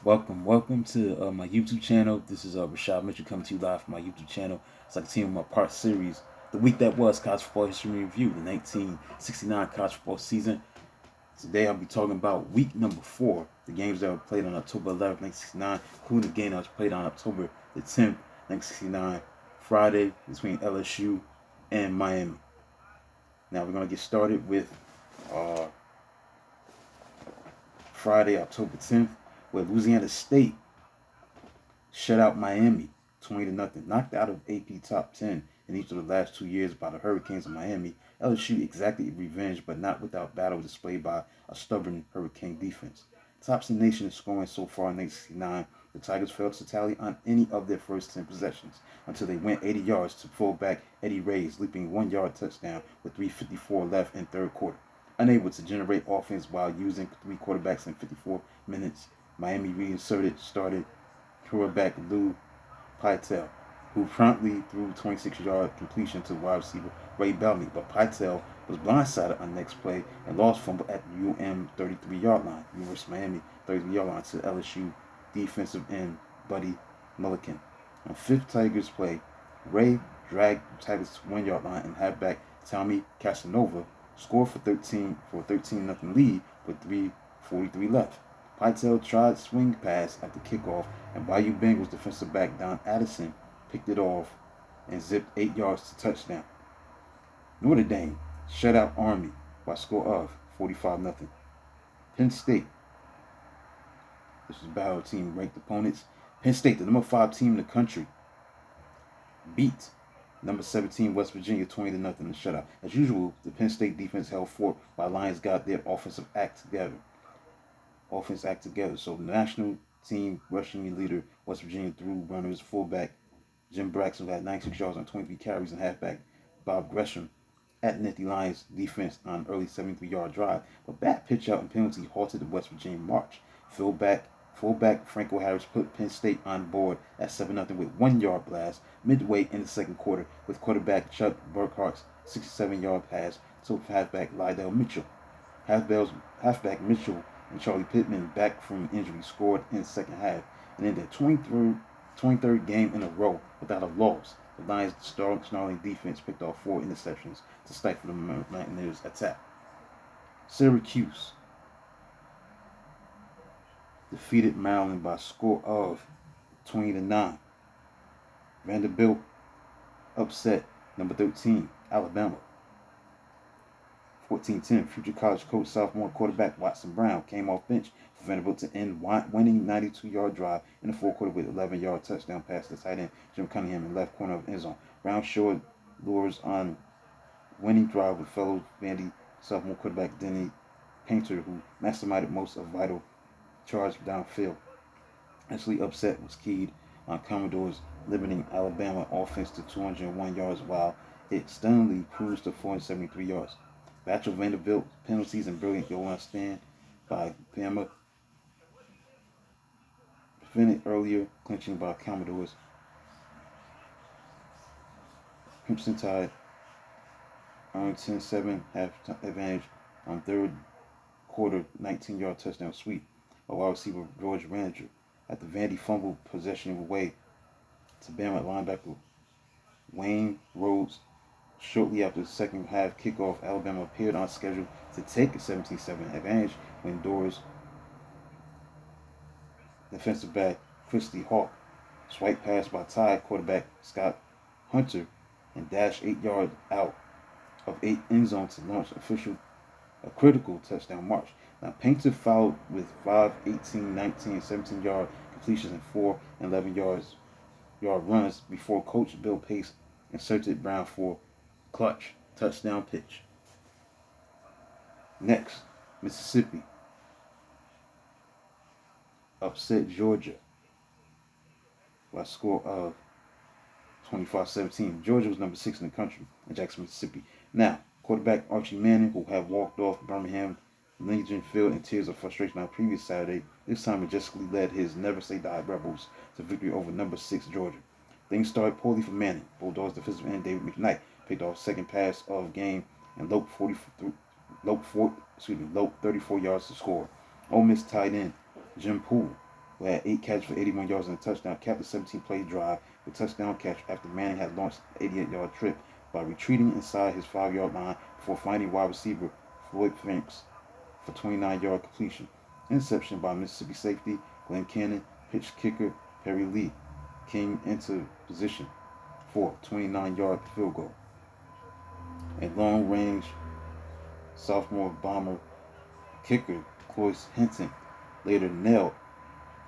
Welcome to my YouTube channel. This is Rashad Mitchell coming to you live from my YouTube channel. It's like a team of my part series. The week that was college football history review, the 1969 college football season. Today I'll be talking about week number 4, the games that were played on October 11th, 1969, including the game that was played on October the 10th, 1969, Friday between LSU and Miami. Now we're gonna get started with uh, Friday, October 10th, where Louisiana State shut out Miami 20-0, knocked out of AP top 10 in each of the last 2 years by the Hurricanes of Miami. LSU exacted revenge, but not without battle displayed by a stubborn Hurricane defense. Tops the nation in scoring so far in 1969. The Tigers failed to tally on any of their first 10 possessions until they went 80 yards to fullback Eddie Reyes, leaping 1-yard touchdown with 3:54 left in third quarter. Unable to generate offense while using 3 quarterbacks in 54 minutes, Miami reinserted started quarterback Lou Pytel, who promptly threw 26-yard completion to wide receiver Ray Bellamy, but Pytel was blindsided on the next play and lost fumble at the UM 33-yard line, University of Miami 33-yard line to LSU defensive end Buddy Mulliken. On fifth Tigers play, Ray dragged the Tigers to 1-yard line and halfback Tommy Casanova scored for 13-0 lead with 3:43 left. Pytel tried swing pass at the kickoff, and Bayou Bengals defensive back Don Addison picked it off and zipped 8 yards to touchdown. Notre Dame shut out Army by a score of 45-0. Penn State, this was battle team ranked opponents. Penn State, the number 5 team in the country, beat number 17 West Virginia 20-0 in the shutout. As usual, the Penn State defense held fort while Lions got their offense act together. So the national team rushing leader West Virginia threw runners fullback Jim Braxton had 96 yards on 23 carries, and halfback Bob Gresham at Nittany Lions defense on an early 73-yard drive. But bad pitch out and penalty halted the West Virginia march. Fullback Franco Harris put Penn State on board at 7-0 with 1-yard blast midway in the second quarter, with quarterback Chuck Burkhart's 67-yard pass to halfback Lydell Mitchell. Halfback Mitchell and Charlie Pittman, back from injury, scored in the second half, and in their 23rd game in a row without a loss. The Lions' snarling defense picked off 4 interceptions to stifle the Mountaineers' attack. Syracuse defeated Maryland by a score of 20-9. Vanderbilt upset number 13 Alabama 14-10. Future college coach, sophomore quarterback Watson Brown came off bench for Vanderbilt to end winning 92-yard drive in the fourth quarter with 11-yard touchdown pass to tight end Jim Cunningham in left corner of the end zone. Brown showed lures on winning drive with fellow Vandy sophomore quarterback Denny Painter, who masterminded most of vital charge downfield. Actually, upset was keyed on Commodore's limiting Alabama offense to 201 yards, while it stunningly cruised to 473 yards. Battle of Vanderbilt penalties and brilliant goal line stand by Bama prevented earlier clinching by Commodores. Crimson Tide earned 10-7 half advantage on third quarter 19-yard touchdown sweep by wide receiver George Ranger at the Vandy fumble possession away to Bama linebacker Wayne Rhodes. Shortly after the second half kickoff, Alabama appeared on schedule to take a 17-7 advantage when Doors defensive back Christy Hawk swipe pass by Tide quarterback Scott Hunter and dash 8 yards out of 8 end zone to launch a critical touchdown march. Now Painter fouled with 5, 18, 19, 17-yard completions and 4 and 11-yard runs before coach Bill Pace inserted Brown for clutch touchdown pitch. Next, Mississippi upset Georgia by a score of 25-17. Georgia was number 6 in the country in Jackson, Mississippi. Now, quarterback Archie Manning, who had walked off Birmingham Legion Field in tears of frustration on previous Saturday, this time majestically led his Never Say Die Rebels to victory over number 6 Georgia. Things started poorly for Manning. Bulldogs defensive end David McKnight picked off second pass of game and loped 34 yards to score. Ole Miss tight end Jim Poole who had 8 catches for 81 yards and a touchdown, capped the 17-play drive with a touchdown catch after Manning had launched an 88-yard trip by retreating inside his 5-yard line before finding wide receiver Floyd Franks for 29-yard completion. Interception by Mississippi safety Glenn Cannon. Pitch kicker Perry Lee came into position for a 29-yard field goal. A long-range sophomore bomber kicker Cloyce Hinton later nailed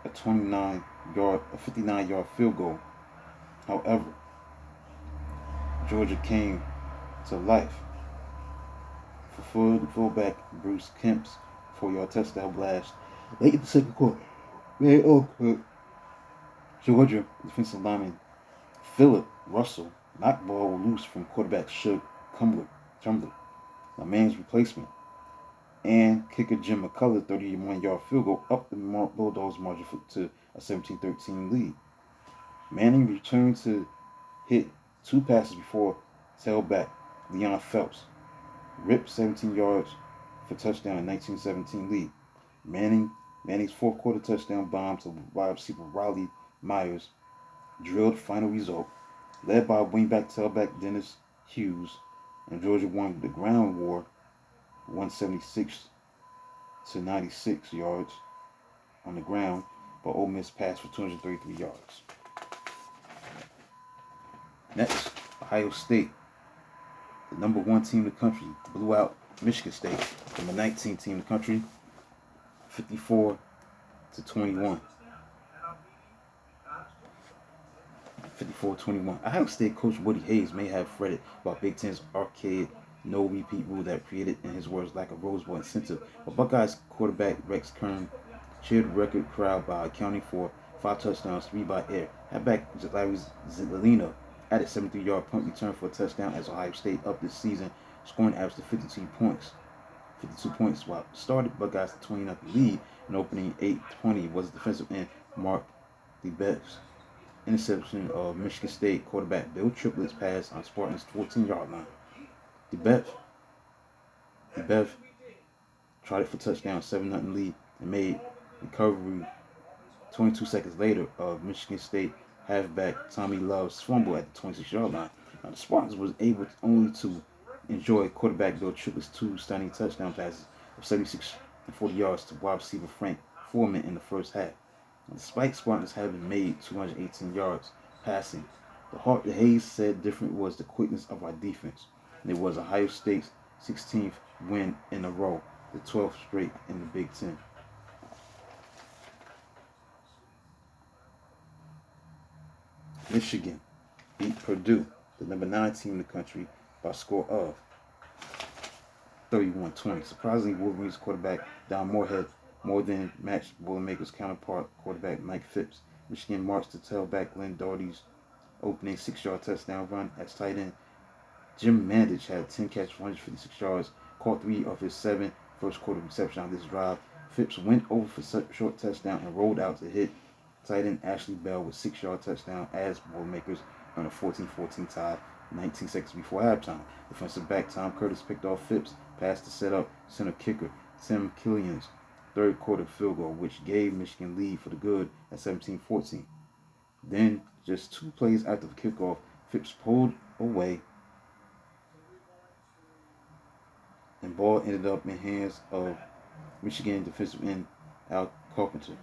a 59-yard field goal. However, Georgia came to life for fullback Bruce Kemp's 4-yard touchdown blast late in the second quarter. Georgia defensive lineman Philip Russell knocked the ball loose from quarterback Shug Trumbull, the man's replacement, and kicker Jim McCullough 31-yard field goal up the Bulldogs' margin to a 17-13 lead. Manning returned to hit 2 passes before tailback Leon Phelps ripped 17 yards for touchdown in 1917 lead. Manning's fourth quarter touchdown bomb to wide receiver Riley Myers drilled final result, led by wingback tailback Dennis Hughes, and Georgia won the ground war 176 to 96 yards on the ground, but Ole Miss passed for 233 yards. Next, Ohio State, the number 1 team in the country, blew out Michigan State, the number 19 team in the country, 54 to 21. 54-21. Ohio State coach Woody Hayes may have fretted about Big Ten's archaic no repeat rule that created, in his words, lack of Rose Bowl incentive. But Buckeyes quarterback Rex Kern cheered the record crowd by accounting for 5 touchdowns, 3 by air. Halfback Larry Zelina added 73-yard punt return for a touchdown as Ohio State up this season, scoring average to 52 points. While started Buckeyes to 20-0 lead in opening 8-20 was defensive end Mark DeBevis. Interception of Michigan State quarterback Bill Triplett's pass on Spartans' 14-yard line. DeBev tried it for touchdown, 7-0 lead, and made recovery 22 seconds later of Michigan State halfback Tommy Love's fumble at the 26-yard line. Now, the Spartans was able only to enjoy quarterback Bill Triplett's 2 stunning touchdown passes of 76 and 40 yards to wide receiver Frank Foreman in the first half. Despite Spartans having made 218 yards passing, the Hayes said different was the quickness of our defense. And it was Ohio State's 16th win in a row, the 12th straight in the Big Ten. Michigan beat Purdue, the number 9 team in the country, by a score of 31-20. Surprisingly, Wolverines quarterback Don Moorhead more than matched Boilermakers counterpart quarterback Mike Phipps. Michigan marched to tailback Glenn Doherty's opening 6-yard touchdown run as tight end Jim Mandich had 10 catches for 156 yards, caught 3 of his 7 first quarter receptions on this drive. Phipps went over for a short touchdown and rolled out to hit tight end Ashley Bell with 6-yard touchdown as Boilermakers on a 14-14 tie 19 seconds before halftime. Defensive back Tom Curtis picked off Phipps, pass to set up center kicker Tim Killian's third quarter field goal, which gave Michigan lead for the good at 17-14. Then, just 2 plays after the kickoff, Phipps pulled away and ball ended up in hands of Michigan defensive end Al Carpenter.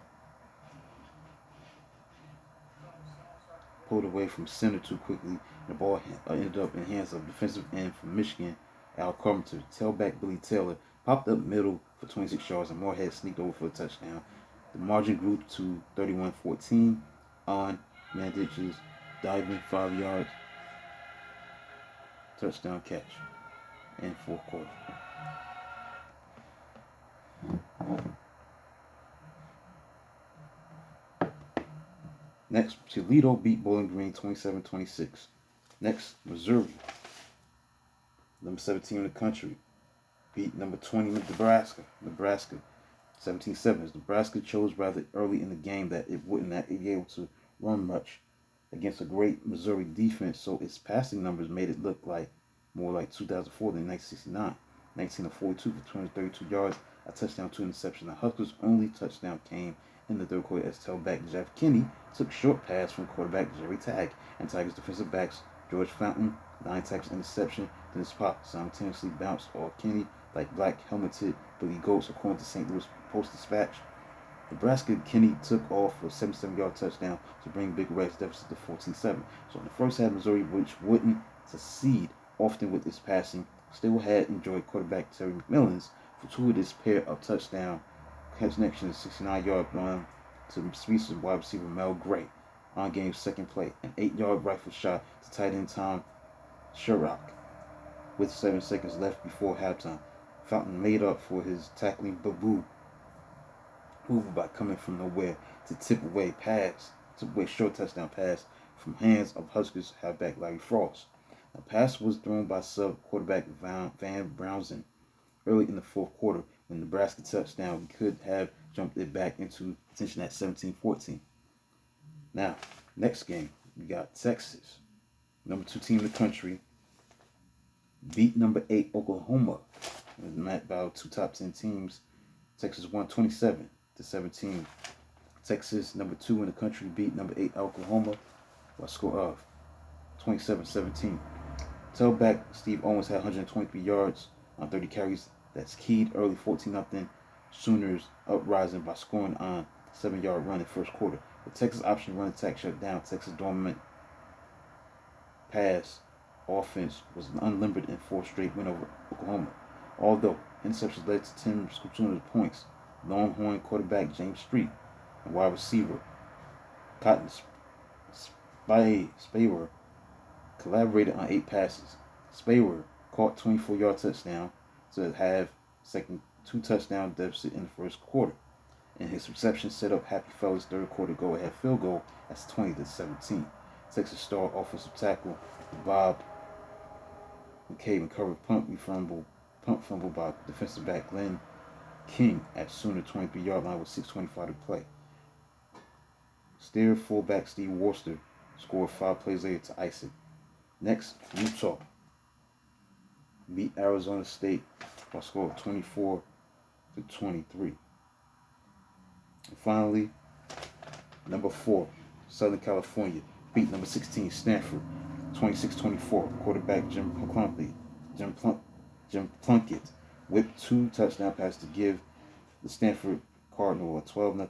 Pulled away from center too quickly, and the ball ended up in hands of defensive end from Michigan Al Carpenter. Tailback Billy Taylor popped up middle for 26 yards, and Moorhead sneaked over for a touchdown. The margin grew to 31-14 on Mandich's diving 5 yards touchdown catch in fourth quarter. Next, Toledo beat Bowling Green 27-26. Next, Missouri, number 17 in the country, beat number 20 Nebraska 17-7. Nebraska chose rather early in the game that it would not be able to run much against a great Missouri defense, so its passing numbers made it look like more like 2004 than 1969. 19 of 42 for 232 yards, a touchdown, 2 interceptions. The Huskers' only touchdown came in the third quarter as tailback Jeff Kinney took short pass from quarterback Jerry Tagg, and Tigers defensive backs George Fountain, 9 tackles interception, then his pop simultaneously bounced off Kinney like black helmeted Billy Goats, according to St. Louis Post-Dispatch. Nebraska Kinney took off for a 77-yard touchdown to bring Big Red's deficit to 14-7. So in the first half, Missouri, which wouldn't succeed often with its passing, still had enjoyed quarterback Terry McMillan's fortuitous pair of touchdown connections, 69-yard run to Sweet's wide receiver Mel Gray on game's second play, an 8-yard rifle shot to tight end Tom Sherrock with 7 seconds left before halftime. Fountain made up for his tackling Babu by coming from nowhere to tip away short touchdown pass from hands of Huskers halfback Larry Frost. The pass was thrown by sub quarterback Van Brownson early in the fourth quarter. When Nebraska touchdown, we could have jumped it back into attention at 17-14. Now, next game, we got Texas, number 2 team in the country, beat number 8 Oklahoma. Met by 2 top 10 teams. Texas won 27-17. Texas, number 2 in the country, beat number 8 Oklahoma by a score of 27-17. Tailback Steve Owens had 123 yards on 30 carries. That's keyed early 14-0. Sooners uprising by scoring on a 7-yard run in first quarter. The Texas option run attack shut down Texas dormant pass offense was unlimited in 4 straight win over Oklahoma. Although interceptions led to 10 Sooners points, Longhorn quarterback James Street and wide receiver Cotton Spawer collaborated on 8 passes. Spawer caught 24-yard touchdown to have second 2 touchdown deficit in the first quarter, and his reception set up Happy Fella's third quarter go-ahead field goal as 20-17. Texas star offensive tackle Bob McCabe recovered punt fumble by defensive back Glenn King at Sooner 23-yard line with 6:25 to play. Steer fullback Steve Worcester scored 5 plays later to ice it. Next, Utah beat Arizona State by a score of 24-23. And finally, number 4, Southern California beat number 16 Stanford 26-24. Quarterback Jim Plunkett whipped 2 touchdown passes to give the Stanford Cardinal a 12-0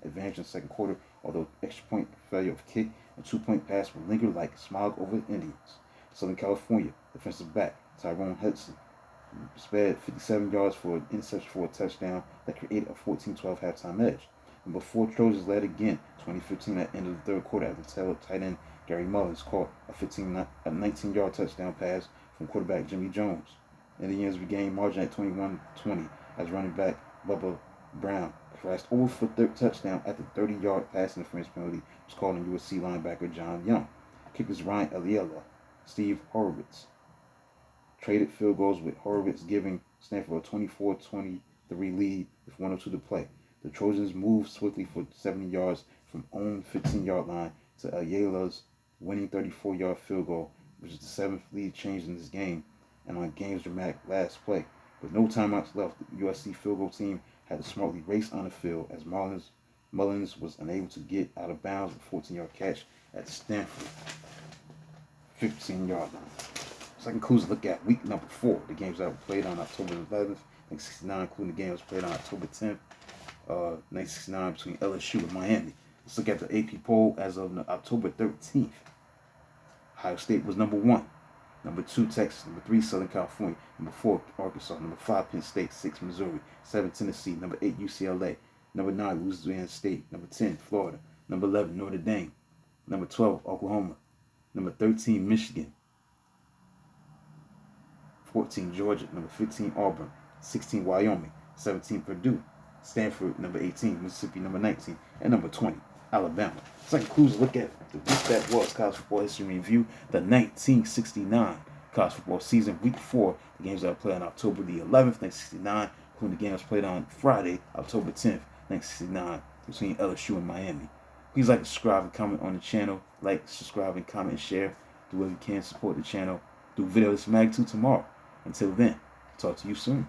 advantage in the second quarter, although extra point failure of kick and 2-point pass will linger like smog over the Indians. Southern California defensive back Tyrone Hudson sped 57 yards for an interception for a touchdown that created a 14-12 halftime edge. Number 4 Trojans led again 2015 at the end of the third quarter after tight end Gary Mullins caught a 19-yard touchdown pass from quarterback Jimmy Jones. Indians regained margin at 21-20 as running back Bubba Brown crashed over for third touchdown after 30-yard pass interference penalty was called on USC linebacker John Young. Kickers Ryan Aliella, Steve Horowitz traded field goals, with Horowitz giving Stanford a 24-23 lead with 1:02 to play. The Trojans moved swiftly for 70 yards from own 15-yard line to Ayala's winning 34-yard field goal, which is the 7th lead change in this game, and on game's dramatic last play. With no timeouts left, the USC field goal team had to smartly race on the field as Mullins was unable to get out of bounds with a 14-yard catch at Stanford 15-yard line. So that concludes a look at week number 4. The games that were played on October 11th, 1969, including the game that was played on October 10th, 1969 between LSU and Miami. Let's look at the AP poll as of October 13th. Ohio State was number 1. Number 2, Texas. Number 3, Southern California. Number 4, Arkansas. Number 5, Penn State. 6, Missouri. 7, Tennessee. Number 8, UCLA. Number 9, Louisiana State. Number 10, Florida. Number 11, Notre Dame. Number 12, Oklahoma. Number 13, Michigan. 14, Georgia. Number 15, Auburn. 16, Wyoming. 17, Purdue. Stanford, number 18, Mississippi, number 19, and number 20, Alabama. So that concludes a look at the week that was college football history review, the 1969 college football season, week 4, the games that were played on October the 11th, 1969, including the games played on Friday, October 10th, 1969, between LSU and Miami. Please like, subscribe, and comment on the channel. Like, subscribe, and comment, and share. Do whatever you can to support the channel. Do a video of this magnitude tomorrow. Until then, talk to you soon.